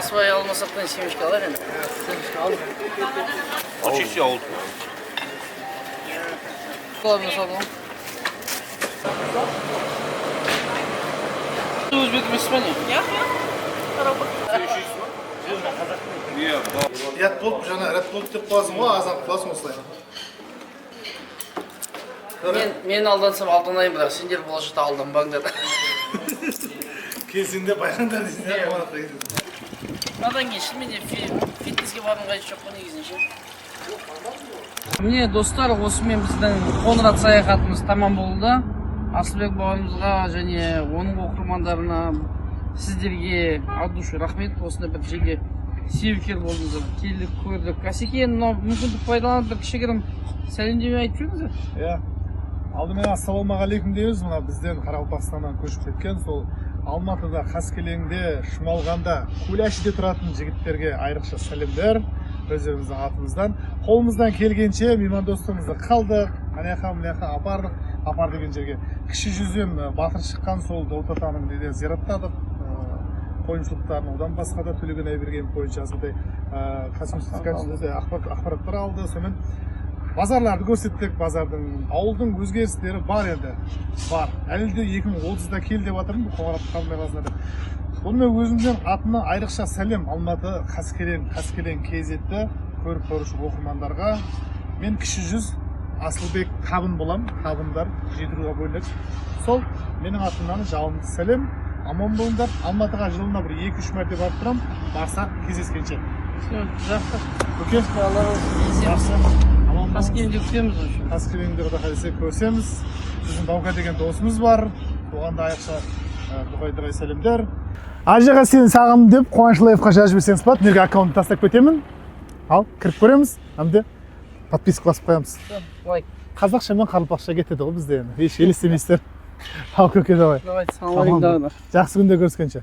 Асыбай алмасақтан семечке алайық енді. Почти oldu. Kolay salalım. Özbek mi İspanya? Yok. Ят болып, жаңа рәт болып деп қоясың ғой, азан қыласың осылай. Мен алдансам алданайын, бірақ сендер болашақта алданбаңдар. Келсеңде байқаңдар дейсіңдер, қуанаққа кетеді. Надан кейін шынымен фитнеске барудың қажеті жоқ қой негізінен ше. Міне достар, осымен біздің Қоңырат саяхатымыз тамам болды. Асылбек бауырымызға және оның оқырмандарына сіздерге от души рахмет. Осында бір жерге себепкер болдыңыздар. Келдік, көрдік. Асеке, мынау мүмкіндік пайдаланып бір кішігірім сәлемдеме айтып жүріңіздер. Иә. Алдымен ассалаумағалейкум дейміз. Мына бізден Қарақалпақстаннан көшіп кеткен сол Алматыда, Қаскелеңде, Шымалғанда, Куляшиде тұратын жігіттерге айрықша сәлемдер. Өздеріңіздің атымыздан. Қолымыздан келгенше меймандостығымызды қалдық. Мына апар деген жерге. Кіші жүзден батыр шыққан сол Дәуіт атаның зираттадық. Қойыншылықтарын одан басқа да Төлеген Айберген бойынша осындай ақпараттар алды. Сонымен базарларды көрсеттік. Базардың, ауылдың өзгерістері бар енді. Бар. Әлі де 2030-да кел деп жатырмын бұл Қоңырат қалмай қалсына деп. Онымен өзімден атына айрықша сәлем Алматы, Қаскелең KZ-ді көріп көруші оқырмандарға. Мен кіші жүз Асылбек табын болам. Табындар 7 руға бөлінеді. Сол менің атымнан жалынды сәлем. Аман болыңдар. Алматыға жылына бір 2-3 мәрте барып тұрам. Барсақ кездескенше. Жақсы. Өке? Жақсы. Қаскелеңде күтеміз осы. Қаскелеңде құда қаласа көрсеміз. Біздің Баука деген досымыз бар. Оған да айрықша дұғай сәлемдер. Ажыға сені сағым деп Қуанышбаевқа жазып жіберсеңіз болады. Мерге аккаунтты тастап кетемін. Ал, кіріп көреміз. Әмде подписка басып қоямыз. Лайк. Қазақша мен қарақалпақша кетеді ғой бізде. Еш елестемейсіздер. Ал көке давай. Давай, салам алейкум. Жақсы күнде көріскенше.